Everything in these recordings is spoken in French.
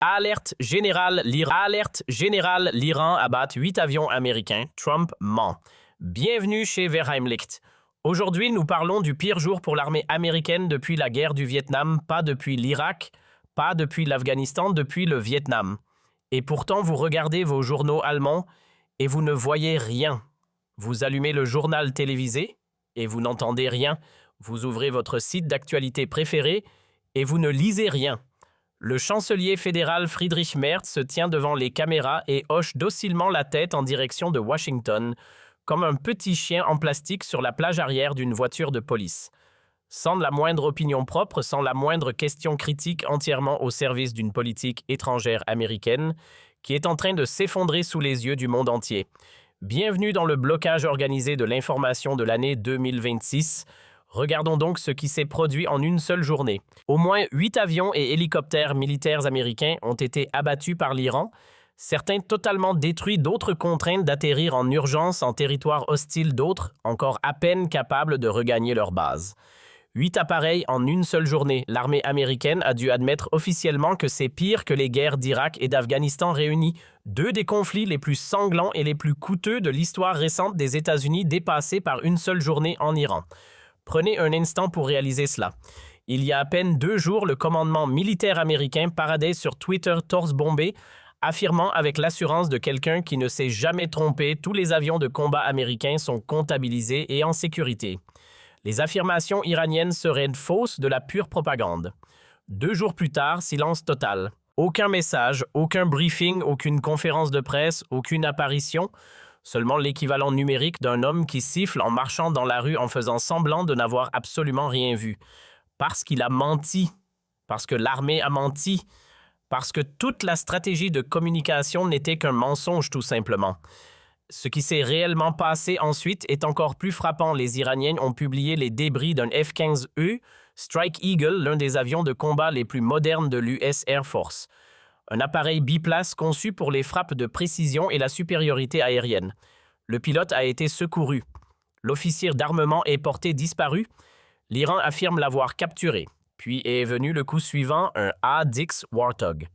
Alerte générale, l'Iran abat 8 avions américains. Trump ment. Bienvenue chez Verheimlicht. Aujourd'hui, nous parlons du pire jour pour l'armée américaine depuis la guerre du Vietnam, pas depuis l'Irak, pas depuis l'Afghanistan, depuis le Vietnam. Et pourtant, vous regardez vos journaux allemands et vous ne voyez rien. Vous allumez le journal télévisé et vous n'entendez rien. Vous ouvrez votre site d'actualité préféré et vous ne lisez rien. Le chancelier fédéral Friedrich Merz se tient devant les caméras et hoche docilement la tête en direction de Washington, comme un petit chien en plastique sur la plage arrière d'une voiture de police. Sans la moindre opinion propre, sans la moindre question critique, entièrement au service d'une politique étrangère américaine qui est en train de s'effondrer sous les yeux du monde entier. Bienvenue dans le blocage organisé de l'information de l'année 2026. Regardons donc ce qui s'est produit en une seule journée. Au moins 8 avions et hélicoptères militaires américains ont été abattus par l'Iran, certains totalement détruits, d'autres contraints d'atterrir en urgence en territoire hostile, d'autres encore à peine capables de regagner leur base. 8 appareils en une seule journée. L'armée américaine a dû admettre officiellement que c'est pire que les guerres d'Irak et d'Afghanistan réunies, deux des conflits les plus sanglants et les plus coûteux de l'histoire récente des États-Unis dépassés par une seule journée en Iran. Prenez un instant pour réaliser cela. Il y a à peine 2 jours, le commandement militaire américain paradait sur Twitter torse bombé, affirmant avec l'assurance de quelqu'un qui ne s'est jamais trompé, tous les avions de combat américains sont comptabilisés et en sécurité. Les affirmations iraniennes seraient fausses, de la pure propagande. 2 jours plus tard, silence total. Aucun message, aucun briefing, aucune conférence de presse, aucune apparition. Seulement l'équivalent numérique d'un homme qui siffle en marchant dans la rue en faisant semblant de n'avoir absolument rien vu. Parce qu'il a menti, parce que l'armée a menti, parce que toute la stratégie de communication n'était qu'un mensonge tout simplement. Ce qui s'est réellement passé ensuite est encore plus frappant. Les Iraniens ont publié les débris d'un F-15E, Strike Eagle, l'un des avions de combat les plus modernes de l'US Air Force. Un appareil biplace conçu pour les frappes de précision et la supériorité aérienne. Le pilote a été secouru. L'officier d'armement est porté disparu. L'Iran affirme l'avoir capturé. Puis est venu le coup suivant, un A-10 Warthog.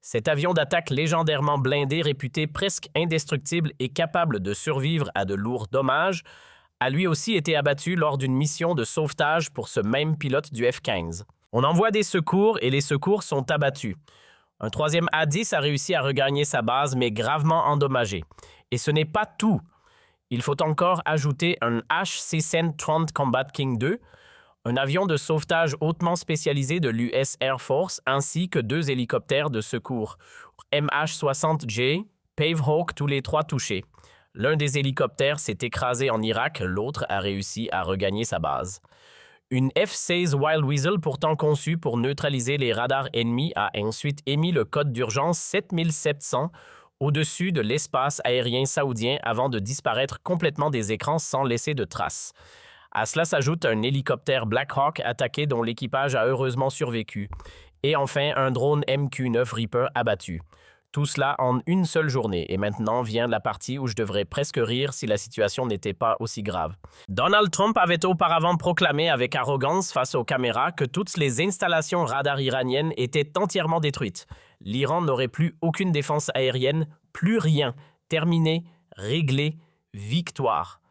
Cet avion d'attaque légendairement blindé, réputé presque indestructible et capable de survivre à de lourds dommages, a lui aussi été abattu lors d'une mission de sauvetage pour ce même pilote du F-15. On envoie des secours et les secours sont abattus. Un troisième A-10 a réussi à regagner sa base, mais gravement endommagé. Et ce n'est pas tout. Il faut encore ajouter un HC-130 Combat King II, un avion de sauvetage hautement spécialisé de l'US Air Force, ainsi que 2 hélicoptères de secours, MH-60J, Pavehawk, tous les 3 touchés. L'un des hélicoptères s'est écrasé en Irak, l'autre a réussi à regagner sa base. Une F-16 Wild Weasel, pourtant conçue pour neutraliser les radars ennemis, a ensuite émis le code d'urgence 7700 au-dessus de l'espace aérien saoudien avant de disparaître complètement des écrans sans laisser de traces. À cela s'ajoute un hélicoptère Black Hawk attaqué dont l'équipage a heureusement survécu. Et enfin, un drone MQ-9 Reaper abattu. Tout cela en une seule journée. Et maintenant vient la partie où je devrais presque rire si la situation n'était pas aussi grave. Donald Trump avait auparavant proclamé avec arrogance face aux caméras que toutes les installations radar iraniennes étaient entièrement détruites. L'Iran n'aurait plus aucune défense aérienne, plus rien. Terminé, réglé, victoire.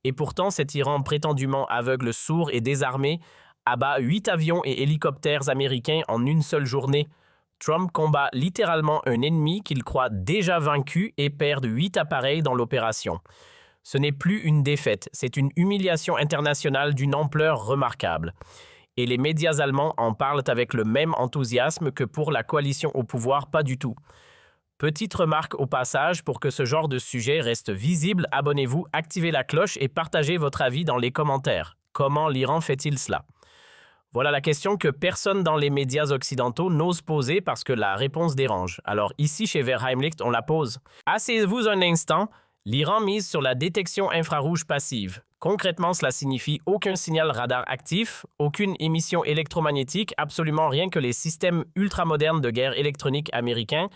Et pourtant, cet Iran prétendument aveugle, sourd et désarmé abat 8 avions et hélicoptères américains en une seule journée. Trump combat littéralement un ennemi qu'il croit déjà vaincu et perd 8 appareils dans l'opération. Ce n'est plus une défaite, c'est une humiliation internationale d'une ampleur remarquable. Et les médias allemands en parlent avec le même enthousiasme que pour la coalition au pouvoir, pas du tout. Petite remarque au passage, pour que ce genre de sujet reste visible, abonnez-vous, activez la cloche et partagez votre avis dans les commentaires. Comment l'Iran fait-il cela? Voilà la question que personne dans les médias occidentaux n'ose poser parce que la réponse dérange. Alors ici, chez Verheimlicht, on la pose. Asseyez-vous un instant. L'Iran mise sur la détection infrarouge passive. Concrètement, cela signifie aucun signal radar actif, aucune émission électromagnétique, absolument rien que les systèmes ultramodernes de guerre électronique américains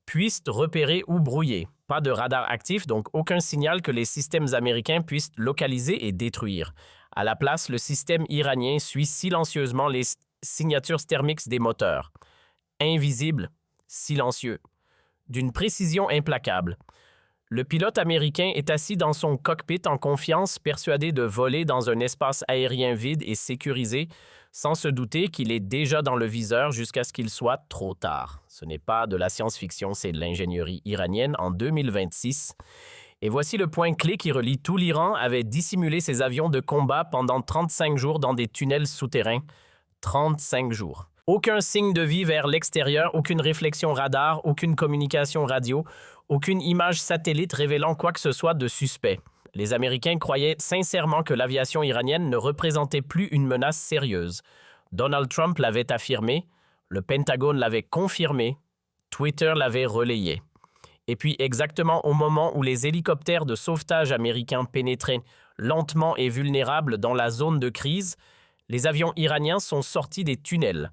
puissent repérer ou brouiller. Pas de radar actif, donc aucun signal que les systèmes américains puissent localiser et détruire. À la place, le système iranien suit silencieusement les signatures thermiques des moteurs. Invisible, silencieux, d'une précision implacable. Le pilote américain est assis dans son cockpit en confiance, persuadé de voler dans un espace aérien vide et sécurisé, sans se douter qu'il est déjà dans le viseur jusqu'à ce qu'il soit trop tard. Ce n'est pas de la science-fiction, c'est de l'ingénierie iranienne en 2026. Et voici le point clé qui relie tout l'Iran avait dissimulé ses avions de combat pendant 35 jours dans des tunnels souterrains. 35 jours. Aucun signe de vie vers l'extérieur, aucune réflexion radar, aucune communication radio, aucune image satellite révélant quoi que ce soit de suspect. Les Américains croyaient sincèrement que l'aviation iranienne ne représentait plus une menace sérieuse. Donald Trump l'avait affirmé, le Pentagone l'avait confirmé, Twitter l'avait relayé. Et puis exactement au moment où les hélicoptères de sauvetage américains pénétraient lentement et vulnérables dans la zone de crise, les avions iraniens sont sortis des tunnels.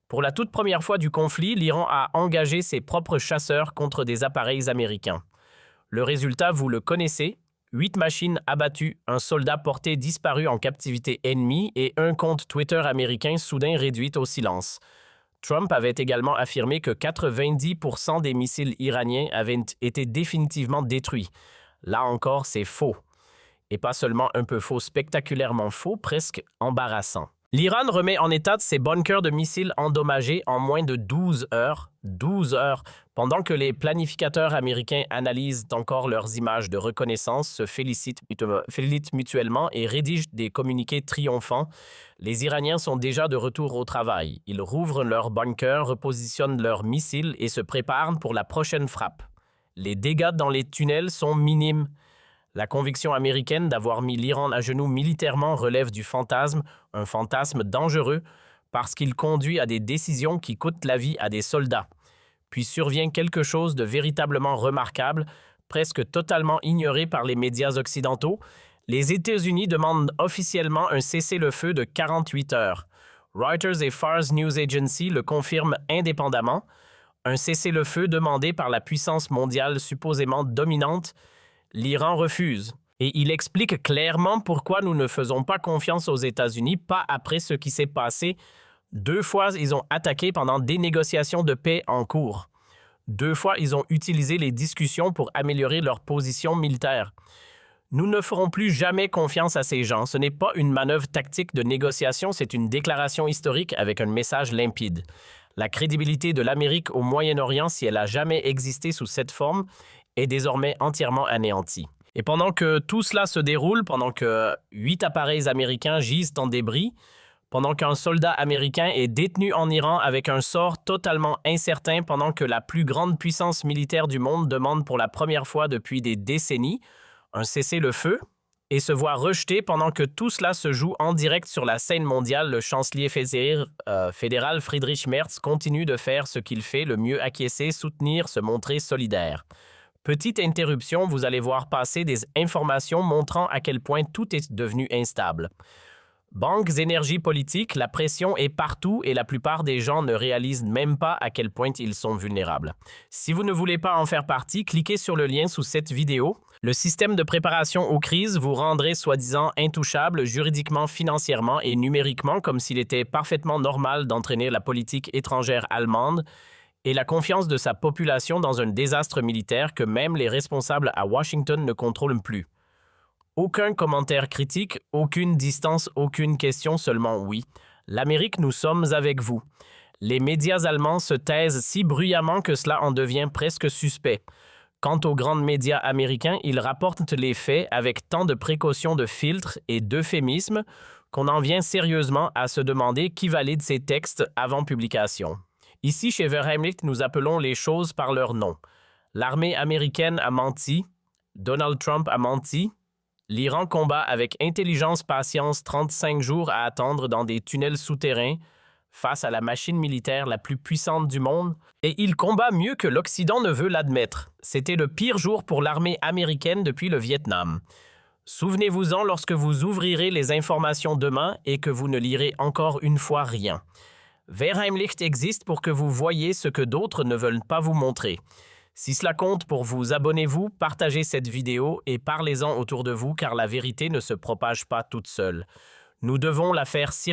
Pour la toute première fois du conflit, l'Iran a engagé ses propres chasseurs contre des appareils américains. Le résultat, vous le connaissez, 8 machines abattues, un soldat porté disparu en captivité ennemie et un compte Twitter américain soudain réduit au silence. Trump avait également affirmé que 90% des missiles iraniens avaient été définitivement détruits. Là encore, c'est faux. Et pas seulement un peu faux, spectaculairement faux, presque embarrassant. L'Iran remet en état ses bunkers de missiles endommagés en moins de 12 heures. 12 heures, pendant que les planificateurs américains analysent encore leurs images de reconnaissance, se félicitent mutuellement et rédigent des communiqués triomphants. Les Iraniens sont déjà de retour au travail. Ils rouvrent leurs bunkers, repositionnent leurs missiles et se préparent pour la prochaine frappe. Les dégâts dans les tunnels sont minimes. La conviction américaine d'avoir mis l'Iran à genoux militairement relève du fantasme, un fantasme dangereux, parce qu'il conduit à des décisions qui coûtent la vie à des soldats. Puis survient quelque chose de véritablement remarquable, presque totalement ignoré par les médias occidentaux. Les États-Unis demandent officiellement un cessez-le-feu de 48 heures. Reuters et Fars News Agency le confirment indépendamment. Un cessez-le-feu demandé par la puissance mondiale supposément dominante. L'Iran refuse. Et il explique clairement pourquoi nous ne faisons pas confiance aux États-Unis, pas après ce qui s'est passé. 2 fois, ils ont attaqué pendant des négociations de paix en cours. 2 fois, ils ont utilisé les discussions pour améliorer leur position militaire. Nous ne ferons plus jamais confiance à ces gens. Ce n'est pas une manœuvre tactique de négociation, c'est une déclaration historique avec un message limpide. La crédibilité de l'Amérique au Moyen-Orient, si elle a jamais existé sous cette forme, est désormais entièrement anéantie. Et pendant que tout cela se déroule, pendant que 8 appareils américains gisent en débris, pendant qu'un soldat américain est détenu en Iran avec un sort totalement incertain, pendant que la plus grande puissance militaire du monde demande pour la première fois depuis des décennies un cessez-le-feu, et se voit rejeté pendant que tout cela se joue en direct sur la scène mondiale, le chancelier fédéral Friedrich Merz continue de faire ce qu'il fait, le mieux acquiescer, soutenir, se montrer solidaire. Petite interruption, vous allez voir passer des informations montrant à quel point tout est devenu instable. Banques, énergie politique, la pression est partout et la plupart des gens ne réalisent même pas à quel point ils sont vulnérables. Si vous ne voulez pas en faire partie, cliquez sur le lien sous cette vidéo. Le système de préparation aux crises vous rendrait soi-disant intouchable juridiquement, financièrement et numériquement, comme s'il était parfaitement normal d'entraîner la politique étrangère allemande et la confiance de sa population dans un désastre militaire que même les responsables à Washington ne contrôlent plus. Aucun commentaire critique, aucune distance, aucune question, seulement oui. L'Amérique, nous sommes avec vous. Les médias allemands se taisent si bruyamment que cela en devient presque suspect. Quant aux grands médias américains, ils rapportent les faits avec tant de précautions de filtres et d'euphémismes qu'on en vient sérieusement à se demander qui valide ces textes avant publication. Ici, chez Verheimlicht, nous appelons les choses par leur nom. L'armée américaine a menti, Donald Trump a menti, l'Iran combat avec intelligence, patience, 35 jours à attendre dans des tunnels souterrains face à la machine militaire la plus puissante du monde, et il combat mieux que l'Occident ne veut l'admettre. C'était le pire jour pour l'armée américaine depuis le Vietnam. Souvenez-vous-en lorsque vous ouvrirez les informations demain et que vous ne lirez encore une fois rien. Verheimlicht existe pour que vous voyiez ce que d'autres ne veulent pas vous montrer. Si cela compte pour vous, abonnez-vous, partagez cette vidéo et parlez-en autour de vous car la vérité ne se propage pas toute seule. Nous devons la faire circuler.